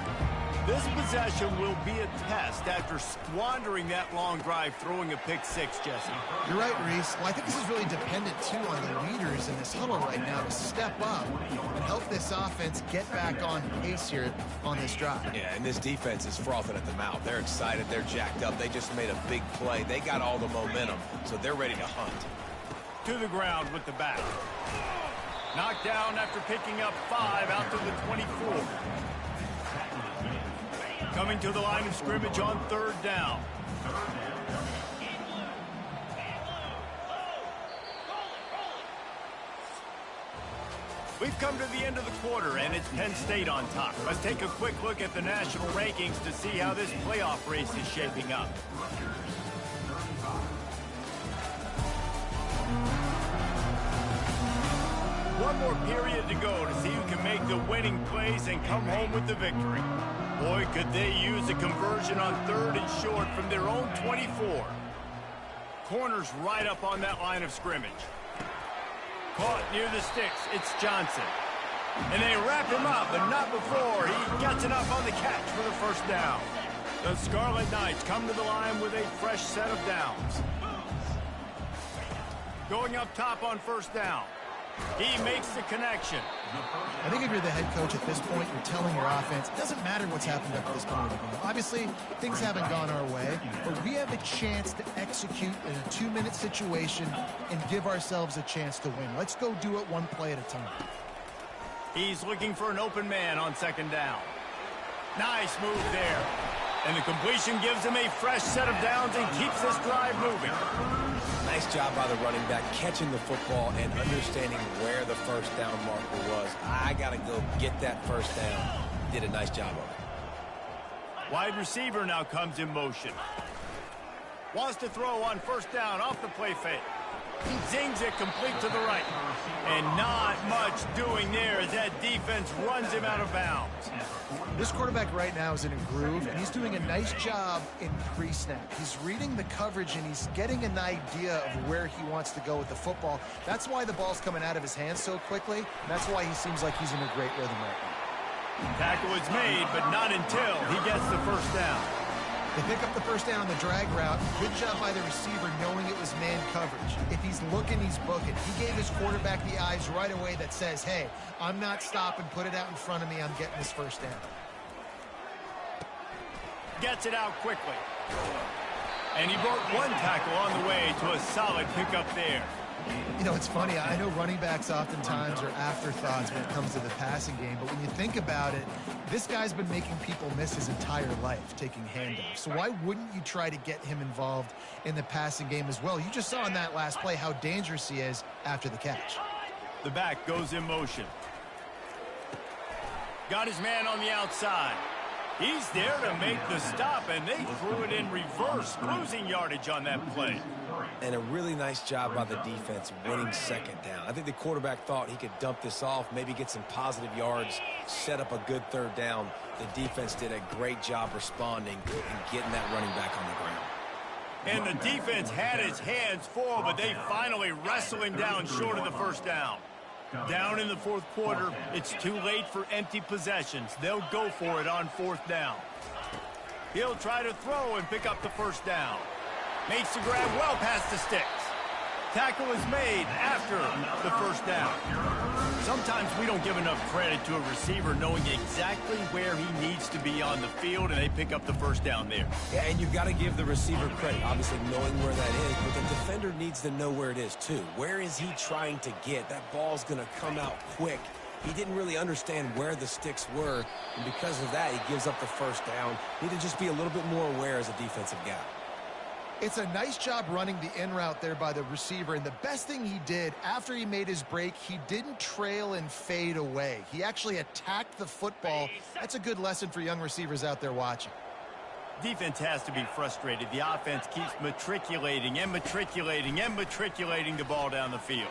This possession will be a test after squandering that long drive throwing a pick 6, Jesse. You're right, Reese. Well, I think this is really dependent, too, on the leaders in this huddle right now to step up and help this offense get back on pace here on this drive. Yeah, and this defense is frothing at the mouth. They're excited. They're jacked up. They just made a big play. They got all the momentum, so they're ready to hunt. To the ground with the back. Knocked down after picking up 5 out to the 24. Coming to the line of scrimmage on 3rd down. We've come to the end of the quarter, and it's Penn State on top. Let's take a quick look at the national rankings to see how this playoff race is shaping up. One more period to go to see who can make the winning plays and come home with the victory. Boy, could they use a conversion on 3rd and short from their own 24. Corners right up on that line of scrimmage. Caught near the sticks, it's Johnson. And they wrap him up, but not before he gets enough on the catch for the first down. The Scarlet Knights come to the line with a fresh set of downs. Going up top on 1st down. He makes the connection. I think if you're the head coach at this point, you're telling your offense, it doesn't matter what's happened up to this point of the game. Obviously, things haven't gone our way, but we have a chance to execute in a 2-minute situation and give ourselves a chance to win. Let's go do it one play at a time. He's looking for an open man on 2nd down. Nice move there. And the completion gives him a fresh set of downs and keeps this drive moving. Nice job by the running back catching the football and understanding where the 1st down marker was. I got to go get that 1st down. Did a nice job of it. Wide receiver now comes in motion. Wants to throw on 1st down off the play fake. He zings it complete to the right. And not much doing there as that defense runs him out of bounds. This quarterback right now is in a groove, and he's doing a nice job in pre-snap. He's reading the coverage, and he's getting an idea of where he wants to go with the football. That's why the ball's coming out of his hands so quickly, and that's why he seems like he's in a great rhythm right now. Tackle is made, but not until he gets the 1st down. They pick up the first down on the drag route. Good job by the receiver knowing it was man coverage. If he's looking, he's booking. He gave his quarterback the eyes right away that says, hey, I'm not stopping. Put it out in front of me. I'm getting this first down. Gets it out quickly. And he broke one tackle on the way to a solid pickup there. You know, it's funny. I know running backs oftentimes are afterthoughts when it comes to the passing game, but when you think about it, this guy's been making people miss his entire life taking handoffs. So why wouldn't you try to get him involved in the passing game as well? You just saw in that last play how dangerous he is after the catch. The back goes in motion. Got his man on the outside. He's there to make the stop, and they threw it in reverse, losing yardage on that play. And a really nice job by the defense winning second down. I think the quarterback thought he could dump this off, maybe get some positive yards, set up a good third down. The defense did a great job responding and getting that running back on the ground. And the defense had his hands full, but they finally wrestle him down short of the first down. Down in the fourth quarter, it's too late for empty possessions. They'll go for it on fourth down. He'll try to throw and pick up the first down. Makes the grab well past the sticks. Tackle is made after the first down. Sometimes we don't give enough credit to a receiver knowing exactly where he needs to be on the field, and they pick up the first down there. Yeah, and you've got to give the receiver credit, obviously knowing where that is, but the defender needs to know where it is too. Where is he trying to get? That ball's going to come out quick. He didn't really understand where the sticks were, and because of that, he gives up the first down. Need to just be a little bit more aware as a defensive guy. It's a nice job running the in route there by the receiver, and the best thing he did after he made his break, he didn't trail and fade away. He actually attacked the football. That's a good lesson for young receivers out there watching. Defense has to be frustrated. The offense keeps matriculating and matriculating and matriculating the ball down the field.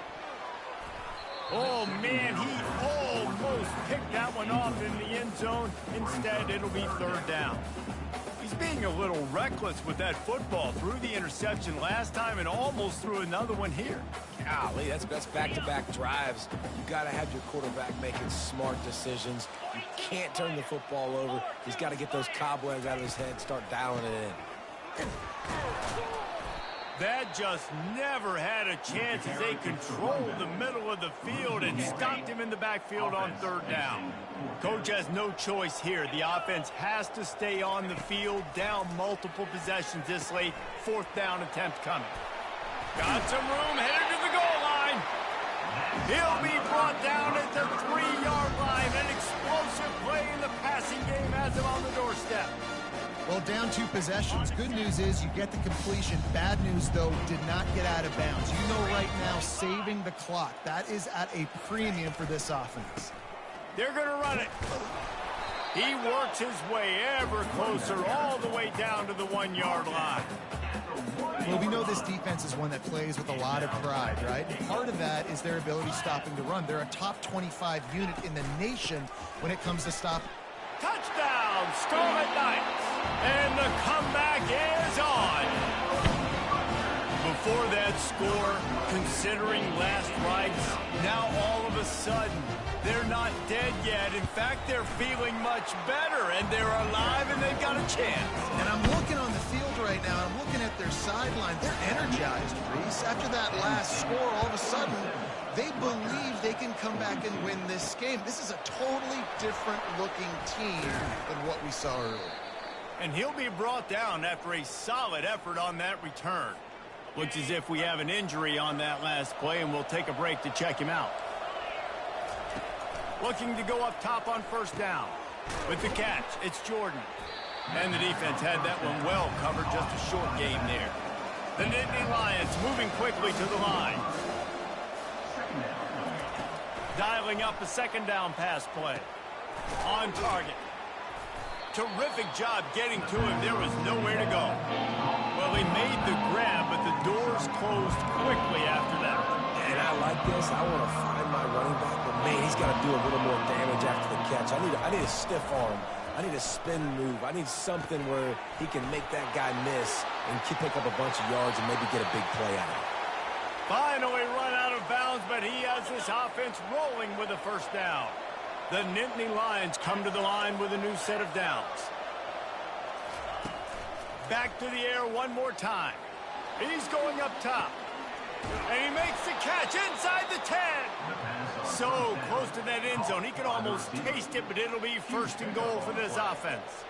Oh, man, he almost picked that one off in the end zone. Instead, it'll be third down. He's being a little reckless with that football. Threw the interception last time and almost threw another one here. Golly, that's back-to-back drives. You got to have your quarterback making smart decisions. You can't turn the football over. He's got to get those cobwebs out of his head and start dialing it in. That just never had a chance as they controlled the middle of the field and stopped him in the backfield on third down. Coach has no choice here. The offense has to stay on the field, down multiple possessions this late. Fourth down attempt coming. Got some room, headed to the goal line. He'll be brought down at the 3-yard line. An explosive play in the passing game has him on the doorstep. Well, down 2 possessions. Good news is you get the completion. Bad news, though, did not get out of bounds. You know right now, saving the clock. That is at a premium for this offense. They're going to run it. He works his way ever closer all the way down to the 1-yard line. Well, we know this defense is one that plays with a lot of pride, right? And part of that is their ability stopping the run. They're a top 25 unit in the nation when it comes to stopping. Touchdown, Scarlet Knights. And the comeback is on. Before that score, considering last rites, now all of a sudden, they're not dead yet. In fact, they're feeling much better, and they're alive, and they've got a chance. And I'm looking on the field right now, I'm looking at their sideline. They're energized, Reese. After that last score, all of a sudden, they believe they can come back and win this game. This is a totally different-looking team than what we saw earlier. And he'll be brought down after a solid effort on that return. Looks as if we have an injury on that last play, and we'll take a break to check him out. Looking to go up top on first down. With the catch, it's Jordan. And the defense had that one well covered, just a short game there. The Nittany Lions moving quickly to the line. Dialing up a second down pass play. On target. Terrific job getting to him. There was nowhere to go. Well, he made the grab, but the doors closed quickly after that. And I like this. I want to find my running back, but man, he's got to do a little more damage after the catch. I need a stiff arm. I need a spin move. I need something where he can make that guy miss and pick up a bunch of yards and maybe get a big play out of it. Finally run out of bounds, but he has this offense rolling with a first down. The Nittany Lions come to the line with a new set of downs. Back to the air one more time. He's going up top. And he makes the catch inside the 10. So close to that end zone. He can almost taste it, but it'll be first and goal for this offense.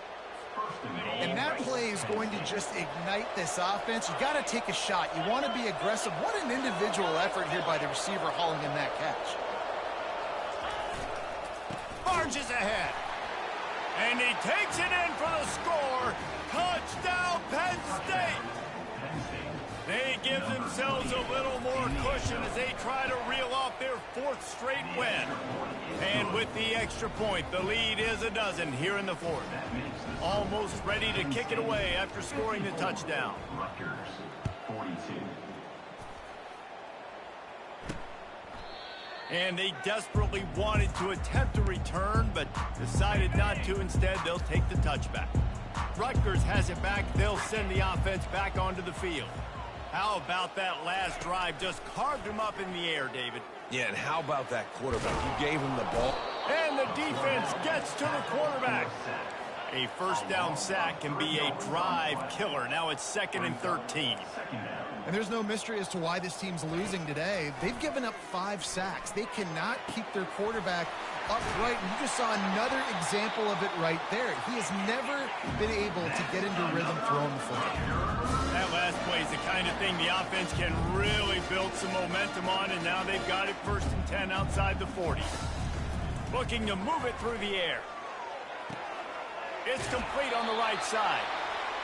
And that play is going to just ignite this offense. You got to take a shot. You want to be aggressive. What an individual effort here by the receiver hauling in that catch. Marches ahead. And he takes it in for the score. Touchdown, Penn State. They give themselves a little more cushion as they try to reel off their 4th straight win. And with the extra point, the lead is a dozen here in the 4th. Almost ready to kick it away after scoring the touchdown. Rutgers, 42. And they desperately wanted to attempt a return, but decided not to. Instead, they'll take the touchback. Rutgers has it back. They'll send the offense back onto the field. How about that last drive? Just carved him up in the air, David. Yeah, and how about that quarterback? You gave him the ball. And the defense gets to the quarterback. A first down sack can be a drive killer. Now it's 2nd and 13. And there's no mystery as to why this team's losing today. They've given up 5 sacks. They cannot keep their quarterback upright. And you just saw another example of it right there. He has never been able to get into rhythm throwing the football. That last play is the kind of thing the offense can really build some momentum on, and now they've got it 1st and 10 outside the 40. Looking to move it through the air. It's complete on the right side.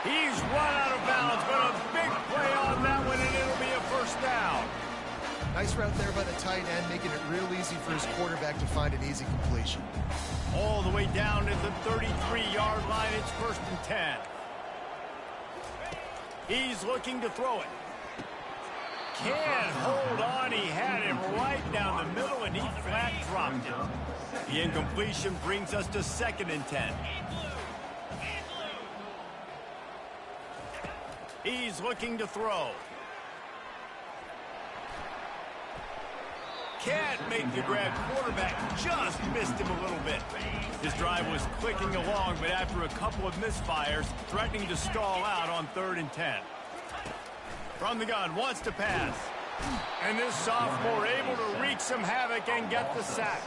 He's run out of bounds, but a big play on that one, and it'll be a first down. Nice route there by the tight end, making it real easy for his quarterback to find an easy completion. All the way down at the 33-yard line, it's 1st and 10. He's looking to throw it. Can't hold on. He had him right down the middle, and he flat dropped it. The incompletion brings us to 2nd and 10. He's looking to throw. Can't make the grab. Quarterback just missed him a little bit. His drive was clicking along, but after a couple of misfires, threatening to stall out on 3rd and 10. From the gun, wants to pass. And this sophomore able to wreak some havoc and get the sack.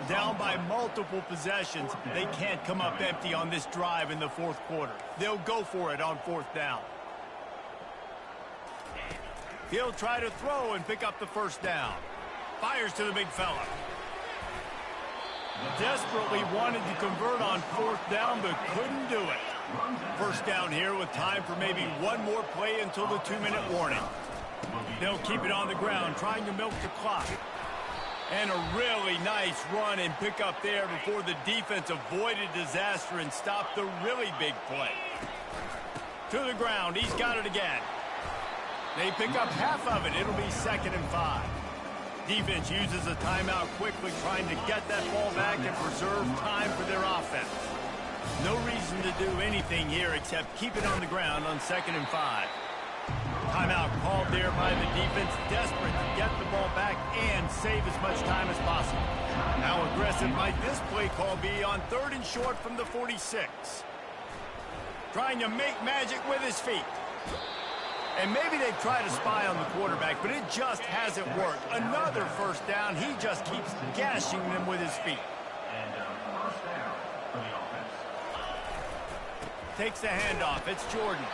Down by multiple possessions, they can't come up empty on this drive in the 4th quarter. They'll go for it on 4th down. He'll try to throw and pick up the first down. Fires to the big fella. Desperately wanted to convert on 4th down, but couldn't do it. First down here with time for maybe one more play until the 2-minute warning. They'll keep it on the ground, trying to milk the clock. And a really nice run and pick up there before the defense avoided disaster and stopped the really big play. To the ground, he's got it again. They pick up half of it. It'll be 2nd and 5. Defense uses a timeout quickly, trying to get that ball back and preserve time for their offense. No reason to do anything here except keep it on the ground on 2nd and 5. Timeout called there by the defense, desperate to get the ball back and save as much time as possible. How aggressive might this play call be on 3rd and short from the 46? Trying to make magic with his feet. And maybe they try to spy on the quarterback, but it just hasn't worked. Another first down. He just keeps gashing them with his feet. And first down for the offense. Takes the handoff. It's Jordan.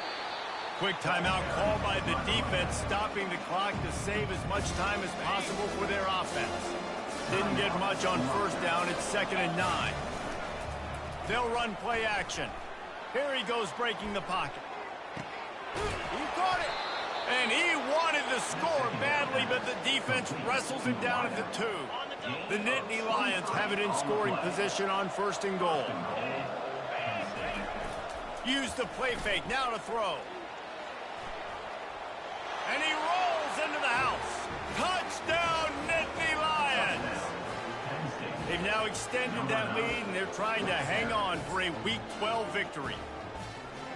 Quick timeout call by the defense, stopping the clock to save as much time as possible for their offense. Didn't get much on first down. It's 2nd and 9. They'll run play action. Here he goes breaking the pocket. He caught it. And he wanted the score badly, but the defense wrestles him down at the 2. The Nittany Lions have it in scoring position on 1st and goal. Use the play fake. Now to throw. And he rolls into the house. Touchdown, Nittany Lions. They've now extended that lead, and they're trying to hang on for a Week 12 victory.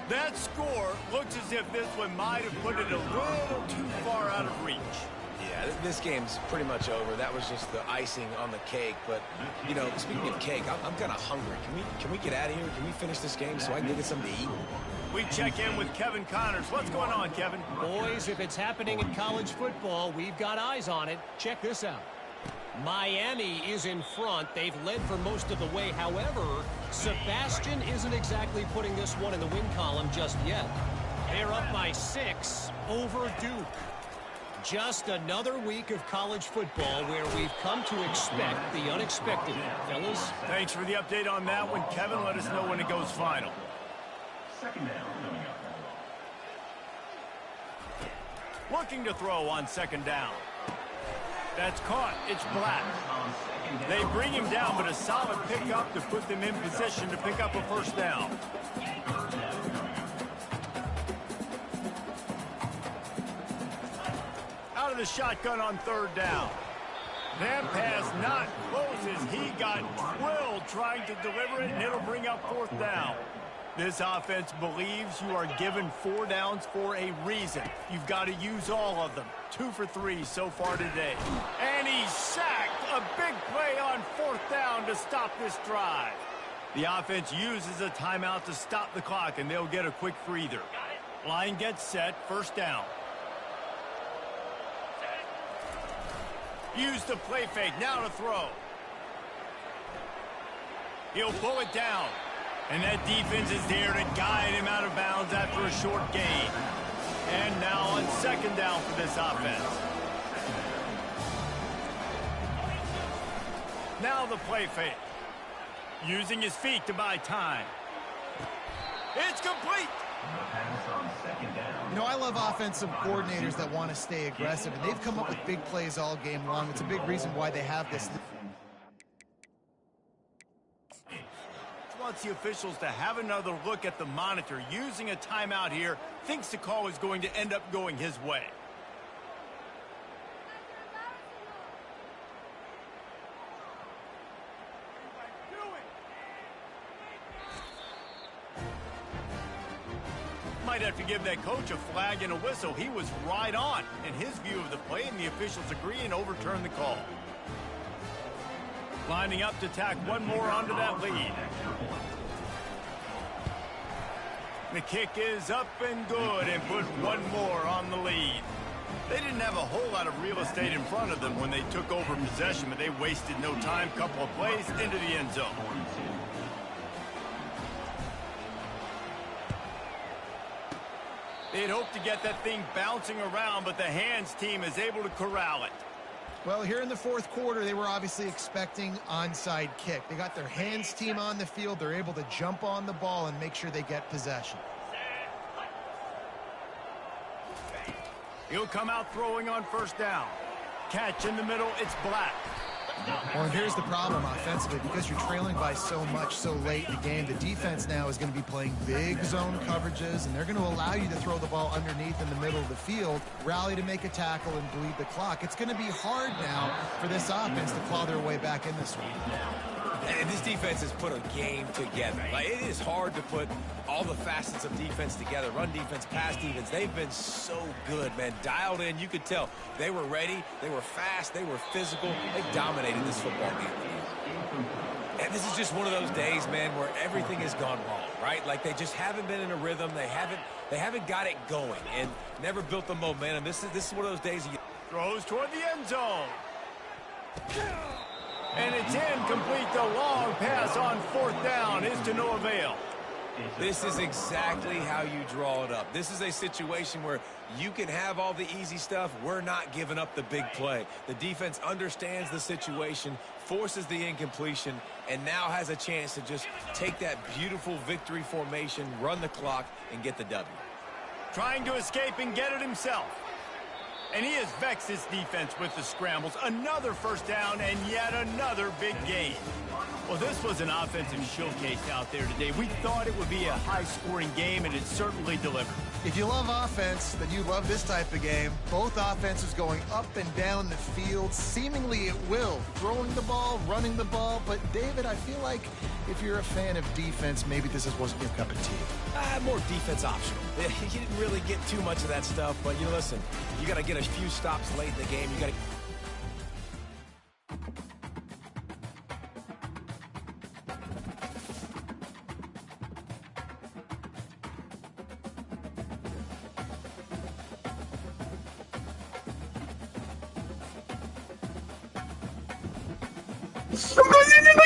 That score looks as if this one might have put it a little too far out of reach. Yeah, this game's pretty much over. That was just the icing on the cake. But, you know, speaking of cake, I'm kind of hungry. Can we get out of here? Can we finish this game so I can go get something to eat? We check in with Kevin Connors. What's going on, Kevin? Boys, if it's happening in college football, we've got eyes on it. Check this out. Miami is in front. They've led for most of the way. However, Sebastian isn't exactly putting this one in the win column just yet. They're up by 6 over Duke. Just another week of college football where we've come to expect the unexpected, fellas. Thanks for the update on that one, Kevin. Let us know when it goes final. Second down coming up. Looking to throw on second down. That's caught. It's Black. They bring him down, but a solid pickup to put them in position to pick up a first down. Out of the shotgun on third down. That pass not close as he got drilled trying to deliver it, and it'll bring up fourth down. This offense believes you are given 4 downs for a reason. You've got to use all of them. 2 for 3 so far today. And he's sacked. A big play on fourth down to stop this drive. The offense uses a timeout to stop the clock, and they'll get a quick breather. Line gets set. First down. Use the play fake. Now to throw. He'll pull it down. And that defense is there to guide him out of bounds after a short gain. And now on second down for this offense. Now the play fake. Using his feet to buy time. It's complete. You know, I love offensive coordinators that want to stay aggressive, and they've come up with big plays all game long. It's a big reason why they have this. Wants the officials to have another look at the monitor. Using a timeout here, thinks the call is going to end up going his way. Might have to give that coach a flag and a whistle. He was right on in his view of the play, and the officials agree and overturn the call. Lining up to tack one more onto that lead. The kick is up and good and put one more on the lead. They didn't have a whole lot of real estate in front of them when they took over possession, but they wasted no time. Couple of plays into the end zone. They'd hoped to get that thing bouncing around, but the hands team is able to corral it. Well, here in the fourth quarter, they were obviously expecting onside kick. They got their hands team on the field. They're able to jump on the ball and make sure they get possession. He'll come out throwing on first down. Catch in the middle, it's Black. Well, and here's the problem offensively. Because you're trailing by so much so late in the game, the defense now is going to be playing big zone coverages, and they're going to allow you to throw the ball underneath in the middle of the field, rally to make a tackle, and bleed the clock. It's going to be hard now for this offense to claw their way back in this one. And this defense has put a game together. Like, it is hard to put all the facets of defense together. Run defense, pass defense. They've been so good, man. Dialed in. You could tell they were ready. They were fast. They were physical. They dominated this football game. And this is just one of those days, man, where everything has gone wrong, right? Like, they just haven't been in a rhythm. They haven't got it going and never built the momentum. This is one of those days. Throws toward the end zone. And it's incomplete. The long pass on fourth down is to no avail. This is exactly how you draw it up. This is a situation where you can have all the easy stuff. We're not giving up the big play. The defense understands the situation, forces the incompletion, and now has a chance to just take that beautiful victory formation, run the clock, and get the W. Trying to escape and get it himself. And he has vexed his defense with the scrambles. Another first down and yet another big gain. Well, this was an offensive showcase out there today. We thought it would be a high-scoring game, and it certainly delivered. If you love offense, then you love this type of game. Both offenses going up and down the field, seemingly at will. Throwing the ball, running the ball. But, David, I feel like if you're a fan of defense, maybe this wasn't your cup of tea. More defense optional. You didn't really get too much of that stuff, but you listen, you got to get a few stops late in the game. You got to... I'm going